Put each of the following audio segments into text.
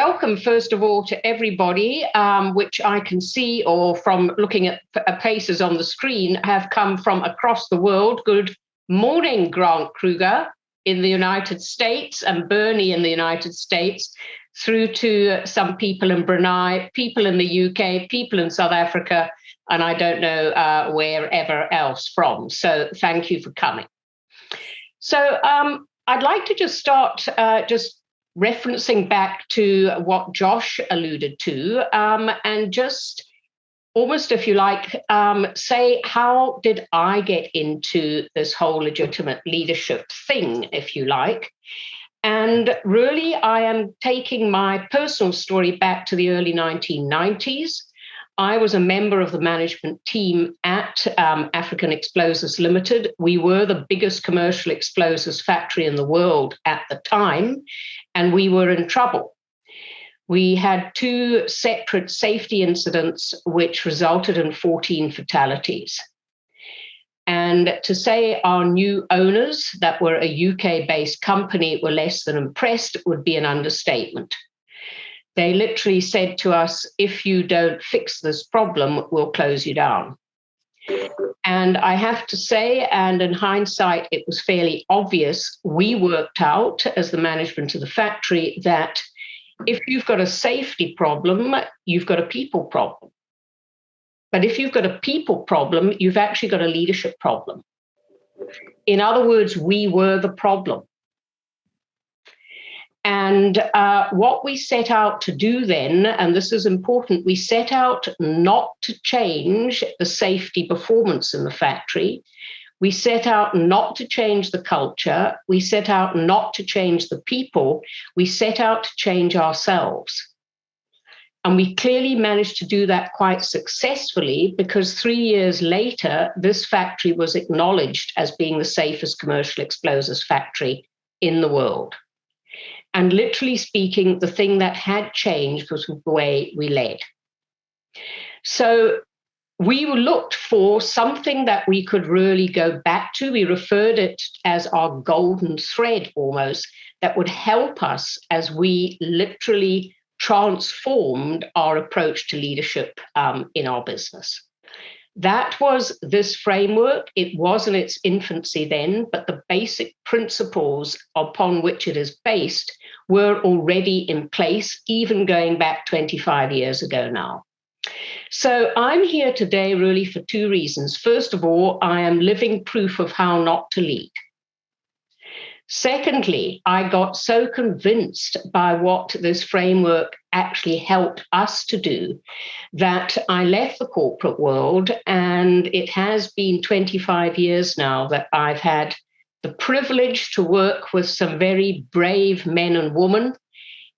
welcome, first of all, to everybody, which I can see, or from looking at faces on the screen, have come from across the world. Good morning, Grant Kruger in the United States and Bernie in the United States, through to some people in Brunei, people in the UK, people in South Africa, and I don't know wherever else from. So thank you for coming. So I'd like to just start just referencing back to what Josh alluded to, and just almost, if you like, say, how did I get into this whole legitimate leadership thing, if you like? And really, I am taking my personal story back to the early 1990s. I was a member of the management team at African Explosives Limited. We were the biggest commercial explosives factory in the world at the time, and we were in trouble. We had 2 separate safety incidents, which resulted in 14 fatalities. And to say our new owners, that were a UK-based company, were less than impressed would be an understatement. They literally said to us, if you don't fix this problem, we'll close you down. And I have to say, and in hindsight, it was fairly obvious, we worked out as the management of the factory that if you've got a safety problem, you've got a people problem. But if you've got a people problem, you've actually got a leadership problem. In other words, we were the problem. And what we set out to do then, and this is important, we set out not to change the safety performance in the factory. We set out not to change the culture. We set out not to change the people. We set out to change ourselves. And we clearly managed to do that quite successfully, because 3 years later, this factory was acknowledged as being the safest commercial explosives factory in the world. And literally speaking, the thing that had changed was the way we led. So we looked for something that we could really go back to. We referred it as our golden thread almost, that would help us as we literally transformed our approach to leadership in our business. That was this framework. It was in its infancy then, but the basic principles upon which it is based were already in place, even going back 25 years ago now. So I'm here today really for 2 reasons. First of all, I am living proof of how not to lead. Secondly, I got so convinced by what this framework actually helped us to do that I left the corporate world, and it has been 25 years now that I've had the privilege to work with some very brave men and women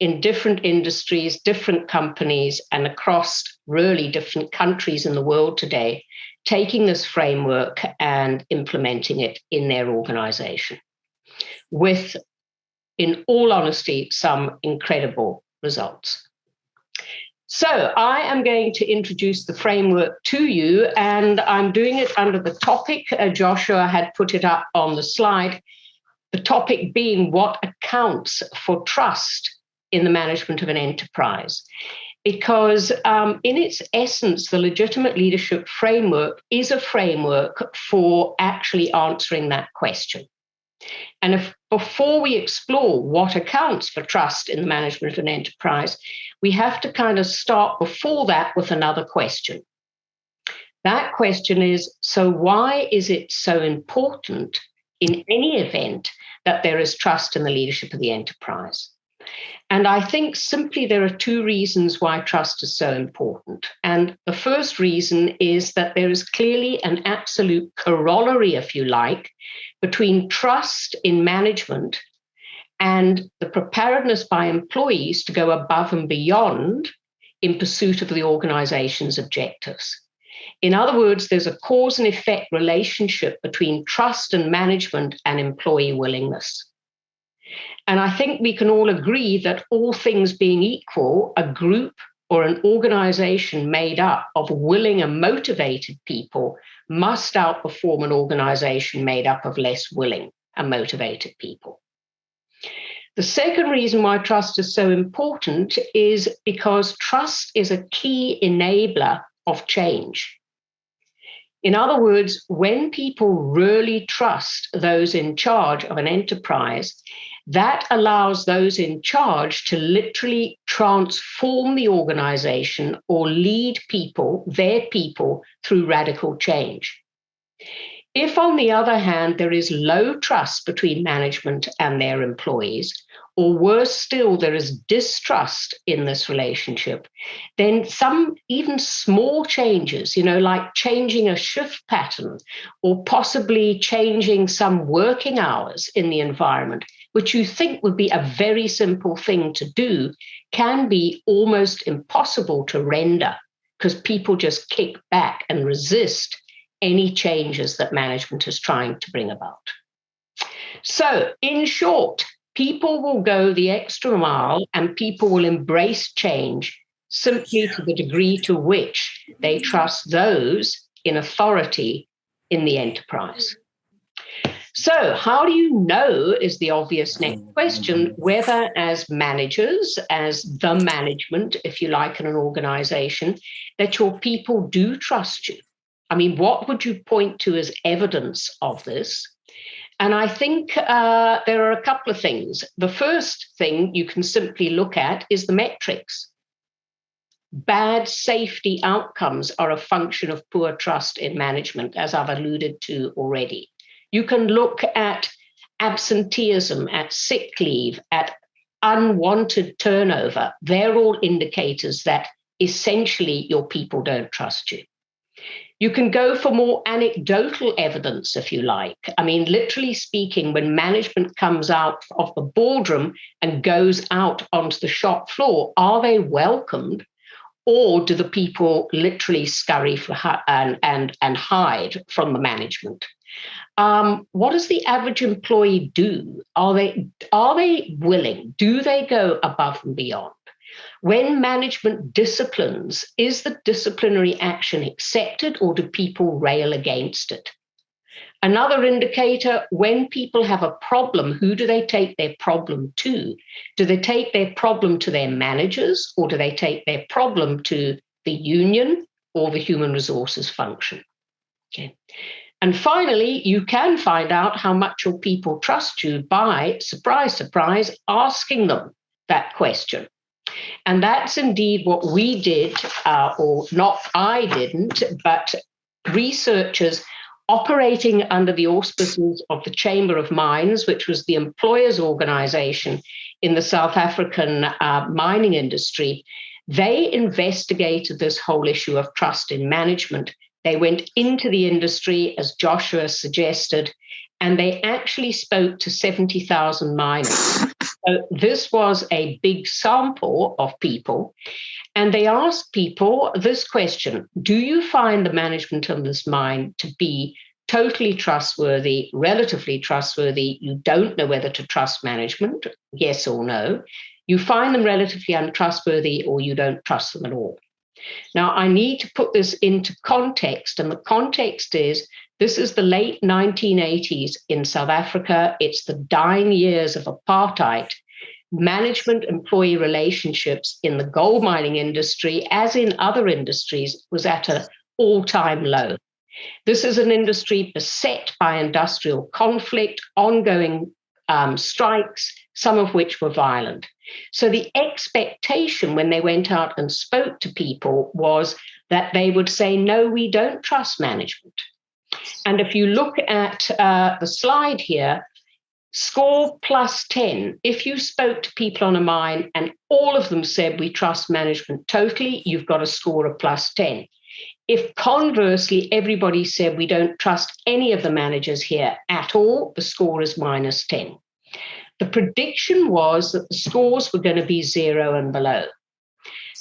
in different industries, different companies, and across really different countries in the world today, taking this framework and implementing it in their organization, with, in all honesty, some incredible results. So I am going to introduce the framework to you, and I'm doing it under the topic, Joshua had put it up on the slide, the topic being what accounts for trust in the management of an enterprise. Because in its essence, the legitimate leadership framework is a framework for actually answering that question. And if before we explore what accounts for trust in the management of an enterprise, we have to kind of start before that with another question. That question is, so why is it so important in any event that there is trust in the leadership of the enterprise? And I think simply there are 2 reasons why trust is so important. And the first reason is that there is clearly an absolute corollary, if you like, between trust in management and the preparedness by employees to go above and beyond in pursuit of the organization's objectives. In other words, there's a cause and effect relationship between trust and management and employee willingness. And I think we can all agree that all things being equal, a group or an organization made up of willing and motivated people must outperform an organization made up of less willing and motivated people. The second reason why trust is so important is because trust is a key enabler of change. In other words, when people really trust those in charge of an enterprise, that allows those in charge to literally transform the organization or lead people, their people, through radical change. If, on the other hand, there is low trust between management and their employees, or worse still, there is distrust in this relationship, then some even small changes, like changing a shift pattern or possibly changing some working hours in the environment, which you think would be a very simple thing to do, can be almost impossible to render because people just kick back and resist any changes that management is trying to bring about. So, in short, people will go the extra mile and people will embrace change simply to the degree to which they trust those in authority in the enterprise. So, how do you know, is the obvious next question, whether as managers, as the management, if you like, in an organization, that your people do trust you? I mean, what would you point to as evidence of this? And I think there are a couple of things. The first thing you can simply look at is the metrics. Bad safety outcomes are a function of poor trust in management, as I've alluded to already. You can look at absenteeism, at sick leave, at unwanted turnover. They're all indicators that essentially your people don't trust you. You can go for more anecdotal evidence, if you like. I mean, literally speaking, when management comes out of the boardroom and goes out onto the shop floor, are they welcomed, or do the people literally scurry and hide from the management? What does the average employee do? Are they willing? Do they go above and beyond? When management disciplines, is the disciplinary action accepted or do people rail against it? Another indicator, when people have a problem, who do they take their problem to? Do they take their problem to their managers or do they take their problem to the union or the human resources function? Okay. And finally, you can find out how much your people trust you by, surprise, surprise, asking them that question. And that's indeed what we did, or not I didn't, but researchers operating under the auspices of the Chamber of Mines, which was the employers' organization in the South African mining industry. They investigated this whole issue of trust in management. They went into the industry, as Joshua suggested, and they actually spoke to 70,000 miners. So this was a big sample of people. And they asked people this question: do you find the management of this mine to be totally trustworthy, relatively trustworthy? You don't know whether to trust management, yes or no. You find them relatively untrustworthy, or you don't trust them at all. Now, I need to put this into context, and the context is this is the late 1980s in South Africa. It's the dying years of apartheid. Management-employee relationships in the gold mining industry, as in other industries, was at an all-time low. This is an industry beset by industrial conflict, ongoing strikes, some of which were violent. So the expectation when they went out and spoke to people was that they would say, no, we don't trust management. And if you look at the slide here, score plus 10. If you spoke to people on a mine and all of them said we trust management totally, you've got a score of plus 10. If conversely, everybody said we don't trust any of the managers here at all, the score is minus 10. The prediction was that the scores were going to be 0 and below.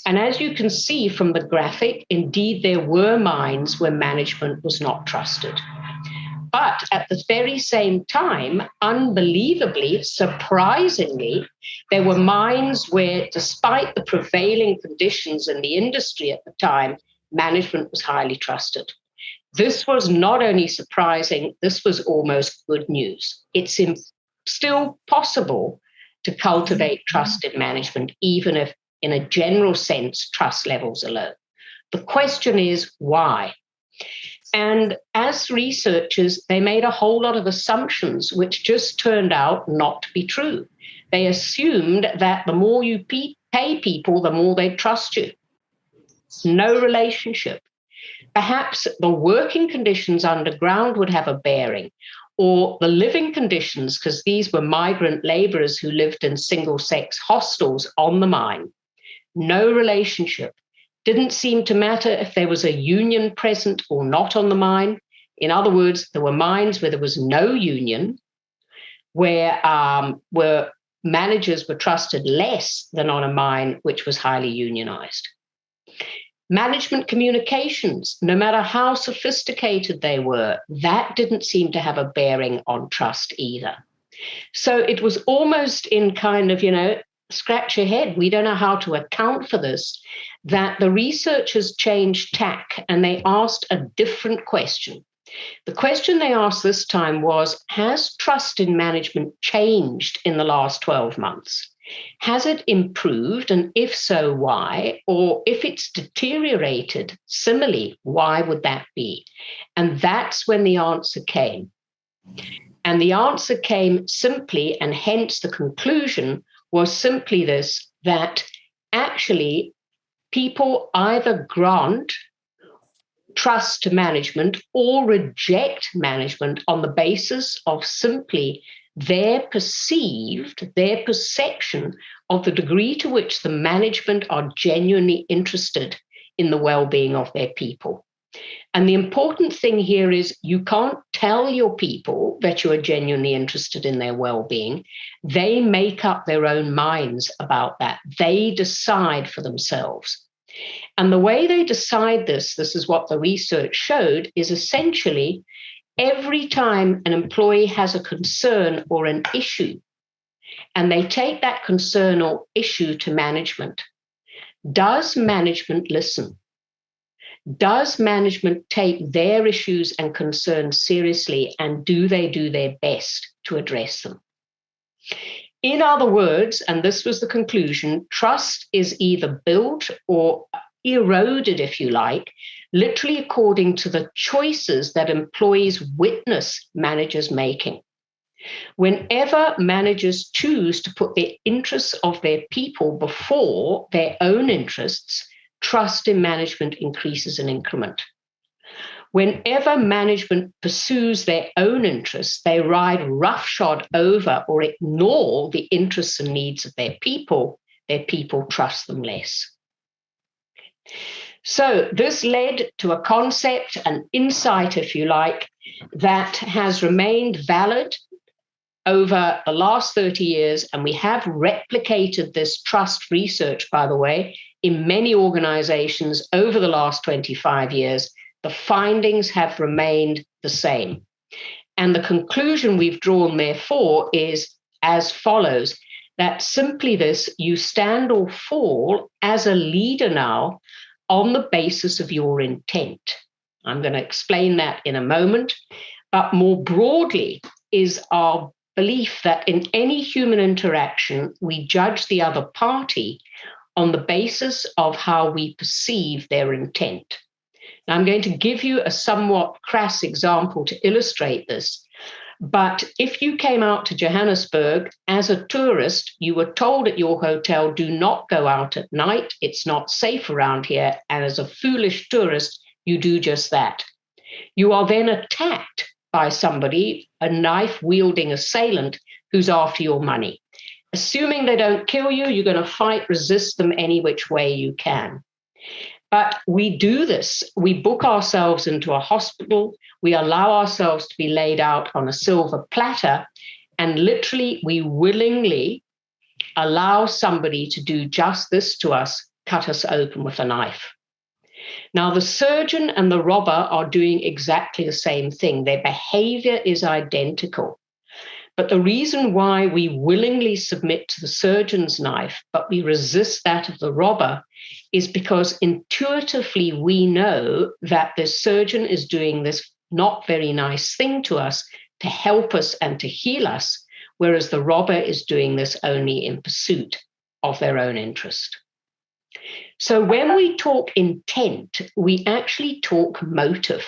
And as you can see from the graphic, indeed, there were mines where management was not trusted. But at the very same time, unbelievably, surprisingly, there were mines where, despite the prevailing conditions in the industry at the time, management was highly trusted. This was not only surprising, this was almost good news. It's still possible to cultivate trust in management, even if in a general sense, trust levels are low. The question is why? And as researchers, they made a whole lot of assumptions which just turned out not to be true. They assumed that the more you pay people, the more they trust you. No relationship. Perhaps the working conditions underground would have a bearing, or the living conditions, because these were migrant laborers who lived in single-sex hostels on the mine. No relationship. Didn't seem to matter if there was a union present or not on the mine. In other words, there were mines where there was no union, where managers were trusted less than on a mine which was highly unionized. Management communications, no matter how sophisticated they were, that didn't seem to have a bearing on trust either. So it was almost in kind of, scratch your head, we don't know how to account for this, that the researchers changed tack and they asked a different question. The question they asked this time was, has trust in management changed in the last 12 months? Has it improved? And if so, why? Or if it's deteriorated, similarly, why would that be? And that's when the answer came. And the answer came simply, and hence the conclusion was simply this, that actually people either grant trust to management or reject management on the basis of simply their perception of the degree to which the management are genuinely interested in the well-being of their people. And the important thing here is you can't tell your people that you are genuinely interested in their well-being. They make up their own minds about that. They decide for themselves. And the way they decide this is what the research showed, is essentially every time an employee has a concern or an issue, and they take that concern or issue to management, does management listen? Does management take their issues and concerns seriously, and do they do their best to address them? In other words, and this was the conclusion, trust is either built or eroded, if you like, literally according to the choices that employees witness managers making. Whenever managers choose to put the interests of their people before their own interests, trust in management increases in increment. Whenever management pursues their own interests, they ride roughshod over or ignore the interests and needs of their people trust them less. So this led to a concept, an insight, if you like, that has remained valid over the last 30 years, and we have replicated this trust research, by the way, in many organizations over the last 25 years. The findings have remained the same. And the conclusion we've drawn, therefore, is as follows, that simply this, you stand or fall as a leader now on the basis of your intent. I'm going to explain that in a moment, but more broadly is our belief that in any human interaction, we judge the other party on the basis of how we perceive their intent. Now, I'm going to give you a somewhat crass example to illustrate this. But if you came out to Johannesburg as a tourist, you were told at your hotel, do not go out at night. It's not safe around here. And as a foolish tourist, you do just that. You are then attacked by somebody, a knife-wielding assailant who's after your money. Assuming they don't kill you, you're going to fight, resist them any which way you can. But we do this. We book ourselves into a hospital. We allow ourselves to be laid out on a silver platter. And literally, we willingly allow somebody to do just this to us, cut us open with a knife. Now, the surgeon and the robber are doing exactly the same thing. Their behavior is identical. But the reason why we willingly submit to the surgeon's knife, but we resist that of the robber, is because intuitively we know that the surgeon is doing this not very nice thing to us to help us and to heal us, whereas the robber is doing this only in pursuit of their own interest. So when we talk intent, we actually talk motive.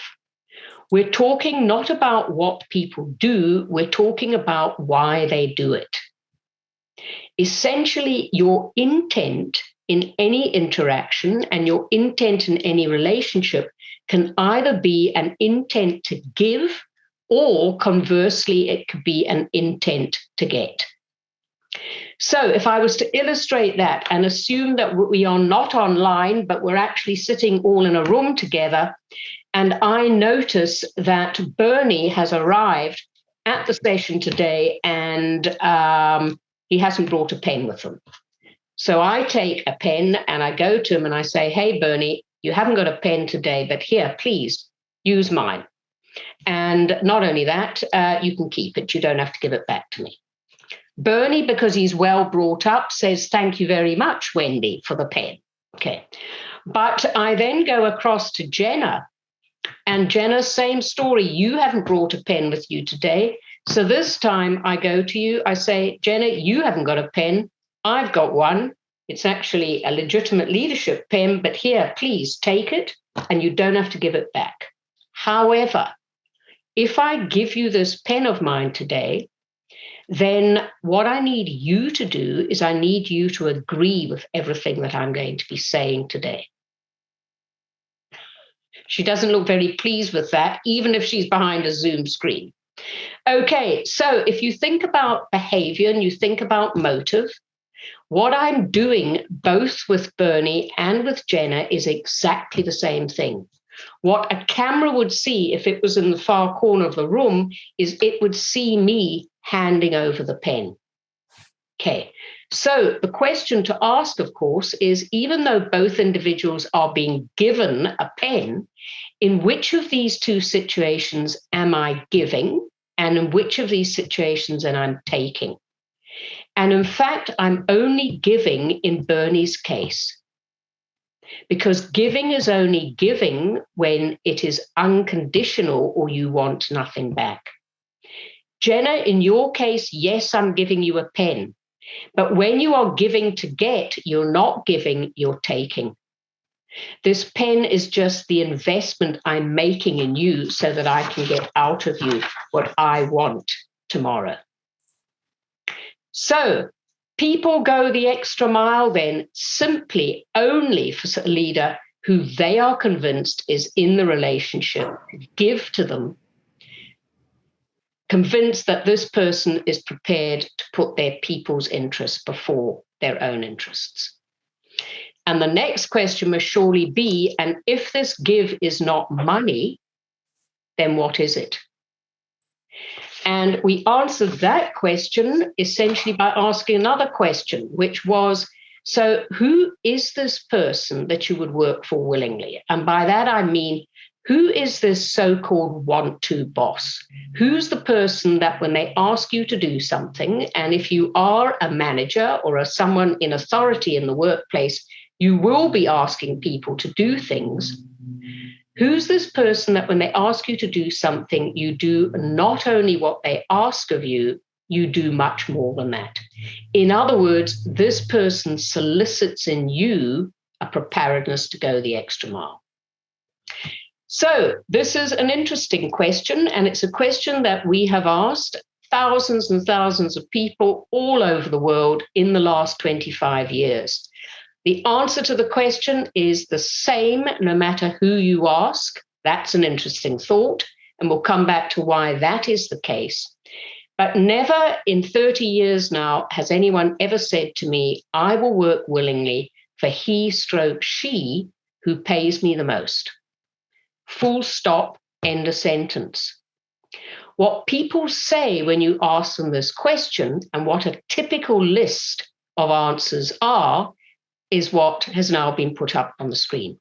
We're talking not about what people do, we're talking about why they do it. Essentially, your intent in any interaction and your intent in any relationship can either be an intent to give, or conversely, it could be an intent to get. So if I was to illustrate that and assume that we are not online, but we're actually sitting all in a room together, and I notice that Bernie has arrived at the station today and he hasn't brought a pen with him. So I take a pen and I go to him and I say, hey, Bernie, you haven't got a pen today, but here, please use mine. And not only that, you can keep it. You don't have to give it back to me. Bernie, because he's well brought up, says, thank you very much, Wendy, for the pen. Okay. But I then go across to Jenna, and Jenna, same story. You haven't brought a pen with you today. So this time I go to you, I say, Jenna, you haven't got a pen. I've got one. It's actually a legitimate leadership pen, but here, please take it, and you don't have to give it back. However, if I give you this pen of mine today, then what I need you to do is I need you to agree with everything that I'm going to be saying today. She doesn't look very pleased with that, even if she's behind a Zoom screen. Okay, so if you think about behavior and you think about motive, what I'm doing both with Bernie and with Jenna is exactly the same thing. What a camera would see if it was in the far corner of the room is it would see me handing over the pen. Okay, so the question to ask, of course, is even though both individuals are being given a pen, in which of these two situations am I giving, and in which of these situations am I taking? And in fact, I'm only giving in Bernie's case, because giving is only giving when it is unconditional or you want nothing back. Jenna, in your case, yes, I'm giving you a pen. But when you are giving to get, you're not giving, you're taking. This pen is just the investment I'm making in you so that I can get out of you what I want tomorrow. So people go the extra mile then simply only for a leader who they are convinced is in the relationship, give to them, convinced that this person is prepared to put their people's interests before their own interests. And the next question must surely be, and if this give is not money, then what is it? And we answered that question essentially by asking another question, which was, so who is this person that you would work for willingly? And by that, I mean, who is this so-called want-to boss? Who's the person that when they ask you to do something, and if you are a manager or someone in authority in the workplace, you will be asking people to do things. Who's this person that when they ask you to do something, you do not only what they ask of you, you do much more than that. In other words, this person solicits in you a preparedness to go the extra mile. So this is an interesting question, and it's a question that we have asked thousands and thousands of people all over the world in the last 25 years. The answer to the question is the same no matter who you ask. That's an interesting thought, and we'll come back to why that is the case. But never in 30 years now has anyone ever said to me, I will work willingly for he/she who pays me the most. Full stop, end of sentence. What people say when you ask them this question and what a typical list of answers are is what has now been put up on the screen.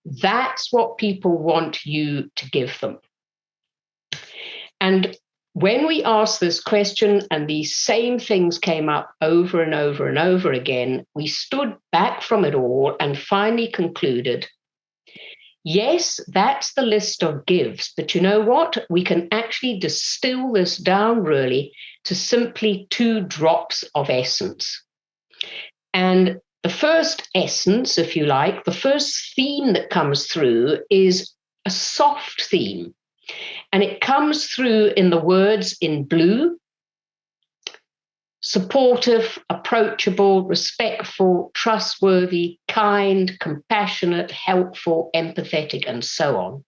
That's what people want you to give them. And when we asked this question and these same things came up over and over and over again, we stood back from it all and finally concluded, Yes, that's the list of gives, but you know what? We can actually distill this down really to simply 2 drops of essence. And the first essence, if you like, the first theme that comes through is a soft theme. And it comes through in the words in blue: supportive, approachable, respectful, trustworthy, kind, compassionate, helpful, empathetic, and so on.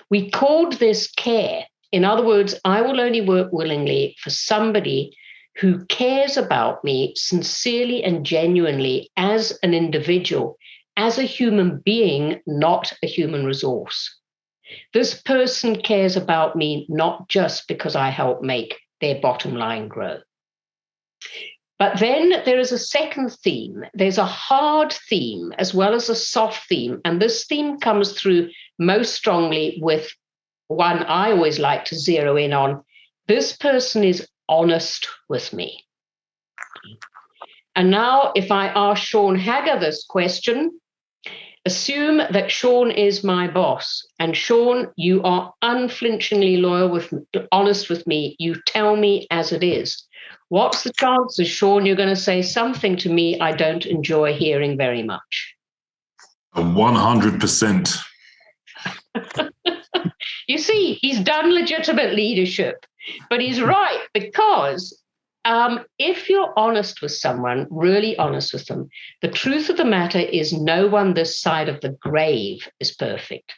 We called this care. In other words, I will only work willingly for somebody who cares about me sincerely and genuinely as an individual, as a human being, not a human resource. This person cares about me not just because I help make their bottom line grow. But then there is a second theme. There's a hard theme as well as a soft theme. And this theme comes through most strongly with one I always like to zero in on. This person is honest with me. And now, if I ask Sean Hager this question, assume that Sean is my boss. And Sean, you are unflinchingly loyal honest with me. You tell me as it is. What's the chances, Sean, you're going to say something to me I don't enjoy hearing very much? 100%. You see, he's done legitimate leadership, but he's right, because if you're honest with someone, really honest with them, the truth of the matter is no one this side of the grave is perfect.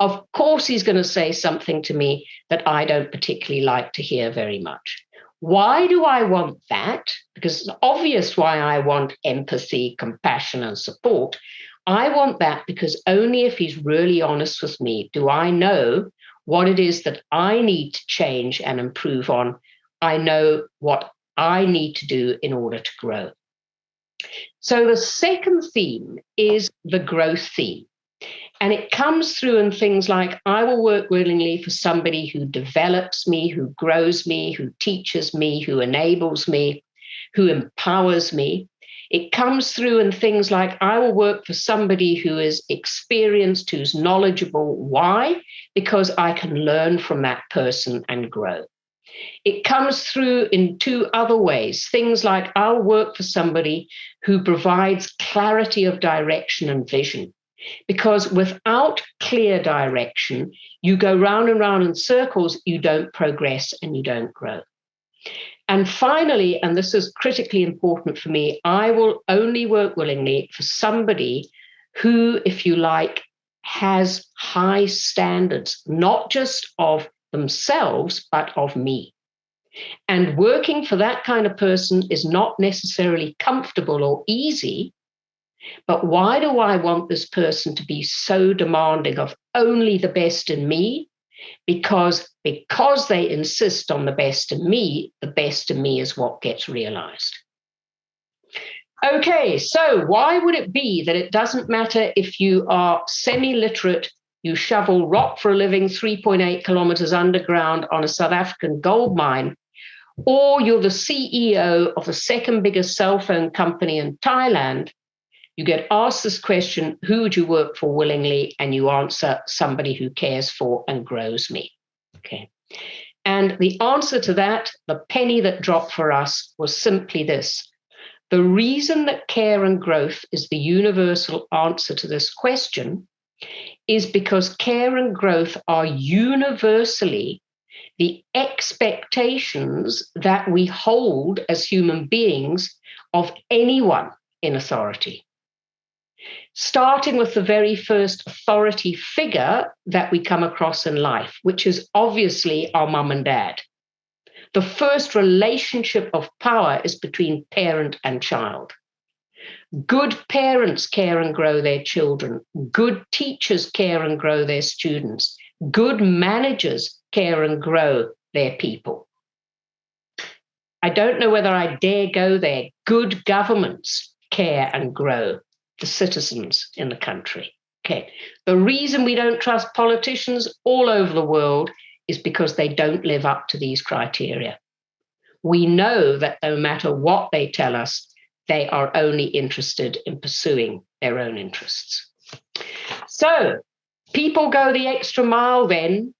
Of course, he's going to say something to me that I don't particularly like to hear very much. Why do I want that? Because it's obvious why I want empathy, compassion, and support. I want that because only if he's really honest with me do I know what it is that I need to change and improve on. I know what I need to do in order to grow. So the second theme is the growth theme. And it comes through in things like, I will work willingly for somebody who develops me, who grows me, who teaches me, who enables me, who empowers me. It comes through in things like, I will work for somebody who is experienced, who's knowledgeable. Why? Because I can learn from that person and grow. It comes through in 2 other ways. Things like, I'll work for somebody who provides clarity of direction and vision. Because without clear direction, you go round and round in circles, you don't progress and you don't grow. And finally, and this is critically important for me, I will only work willingly for somebody who, if you like, has high standards, not just of themselves, but of me. And working for that kind of person is not necessarily comfortable or easy. But why do I want this person to be so demanding of only the best in me? Because they insist on the best in me is what gets realized. Okay, so why would it be that it doesn't matter if you are semi-literate, you shovel rock for a living 3.8 kilometers underground on a South African gold mine, or you're the CEO of the second biggest cell phone company in Thailand? You get asked this question, who would you work for willingly? And you answer, somebody who cares for and grows me. Okay. And the answer to that, the penny that dropped for us, was simply this. The reason that care and growth is the universal answer to this question is because care and growth are universally the expectations that we hold as human beings of anyone in authority. Starting with the very first authority figure that we come across in life, which is obviously our mum and dad. The first relationship of power is between parent and child. Good parents care and grow their children. Good teachers care and grow their students. Good managers care and grow their people. I don't know whether I dare go there. Good governments care and grow the citizens in the country. Okay. The reason we don't trust politicians all over the world is because they don't live up to these criteria. We know that no matter what they tell us, they are only interested in pursuing their own interests. So People go the extra mile then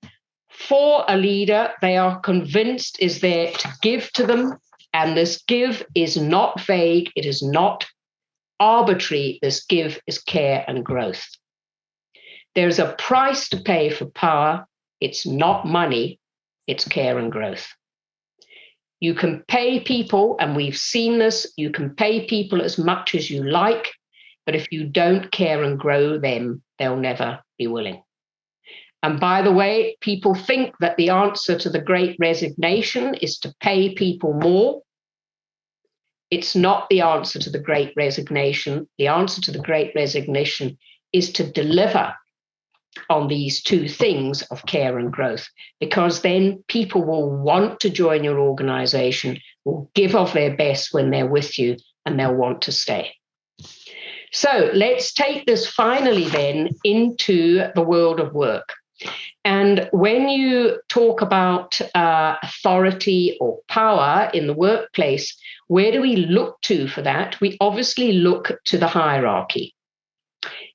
for a leader they are convinced is there to give to them. And this give is not vague, it is not arbitrary. This give is care and growth. There's a price to pay for power. It's not money, it's care and growth. You can pay people, and we've seen this, you can pay people as much as you like, but if you don't care and grow them, they'll never be willing. And by the way, people think that the answer to the Great Resignation is to pay people more. It's not the answer to the Great Resignation. The answer to the Great Resignation is to deliver on these two things of care and growth, because then people will want to join your organization, will give of their best when they're with you, and they'll want to stay. So let's take this finally then into the world of work. And when you talk about authority or power in the workplace, where do we look to for that? We obviously look to the hierarchy.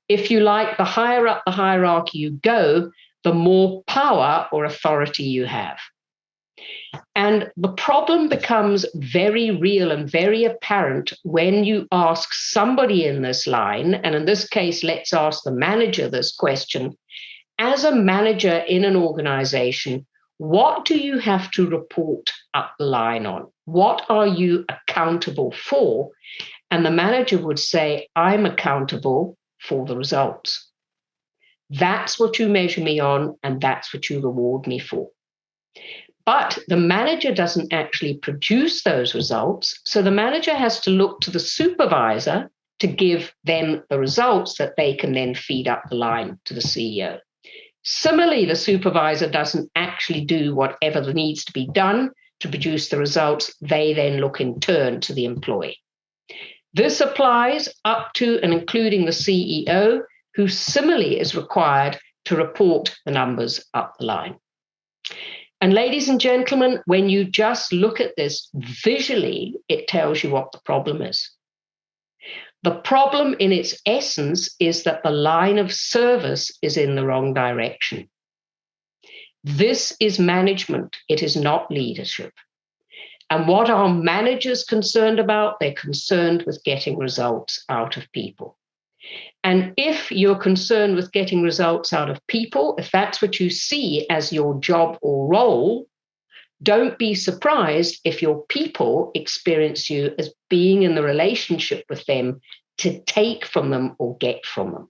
If you like, the higher up the hierarchy you go, the more power or authority you have. And the problem becomes very real and very apparent when you ask somebody in this line, and in this case, let's ask the manager this question. As a manager in an organization, what do you have to report up the line on? What are you accountable for? And the manager would say, I'm accountable for the results. That's what you measure me on, and that's what you reward me for. But the manager doesn't actually produce those results. So the manager has to look to the supervisor to give them the results that they can then feed up the line to the CEO. Similarly, the supervisor doesn't actually do whatever needs to be done to produce the results. They then look in turn to the employee. This applies up to and including the CEO, who similarly is required to report the numbers up the line. And ladies and gentlemen, when you just look at this visually, it tells you what the problem is. The problem in its essence is that the line of service is in the wrong direction. This is management. It is not leadership. And what are managers concerned about? They're concerned with getting results out of people. And if you're concerned with getting results out of people, if that's what you see as your job or role, don't be surprised if your people experience you as being in the relationship with them to take from them or get from them.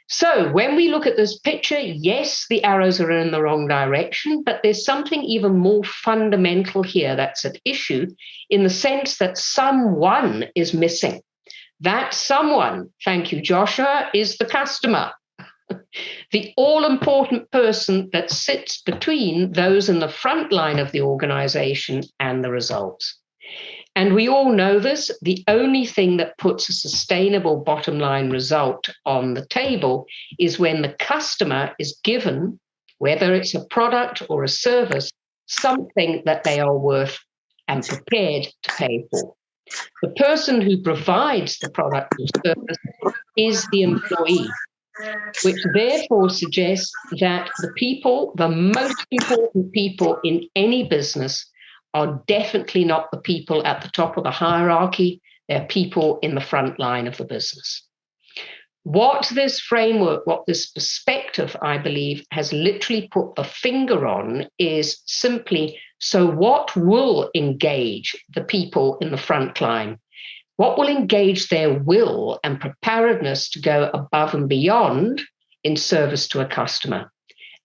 So when we look at this picture, yes, the arrows are in the wrong direction, but there's something even more fundamental here that's at issue, in the sense that someone is missing. That someone, thank you, Joshua, is the customer. The all-important person that sits between those in the front line of the organization and the results. And we all know this, the only thing that puts a sustainable bottom line result on the table is when the customer is given, whether it's a product or a service, something that they are worth and prepared to pay for. The person who provides the product or service is the employee, which therefore suggests that the people, the most important people in any business, are definitely not the people at the top of the hierarchy. They're people in the front line of the business. What this framework, what this perspective, I believe, has literally put the finger on is simply, so what will engage the people in the front line? What will engage their will and preparedness to go above and beyond in service to a customer?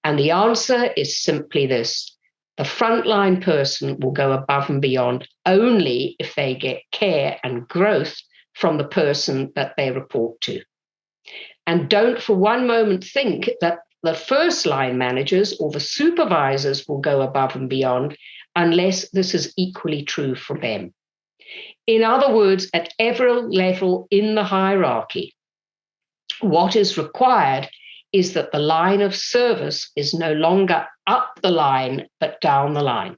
And the answer is simply this. The frontline person will go above and beyond only if they get care and growth from the person that they report to. And don't for one moment think that the first line managers or the supervisors will go above and beyond unless this is equally true for them. In other words, at every level in the hierarchy, what is required is that the line of service is no longer up the line, but down the line.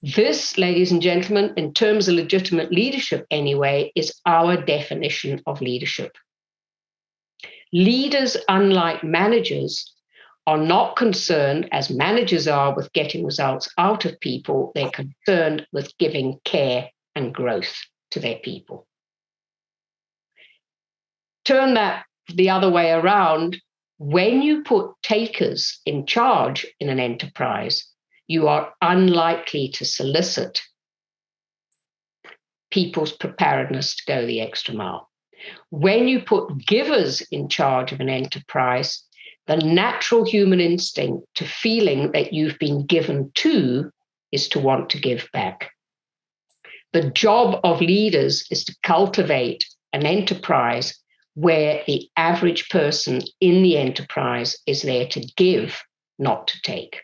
This, ladies and gentlemen, in terms of legitimate leadership anyway, is our definition of leadership. Leaders, unlike managers, are not concerned, as managers are, with getting results out of people. They're concerned with giving care and growth to their people. Turn that the other way around. When you put takers in charge in an enterprise, you are unlikely to solicit people's preparedness to go the extra mile. When you put givers in charge of an enterprise, the natural human instinct to feeling that you've been given to is to want to give back. The job of leaders is to cultivate an enterprise where the average person in the enterprise is there to give, not to take.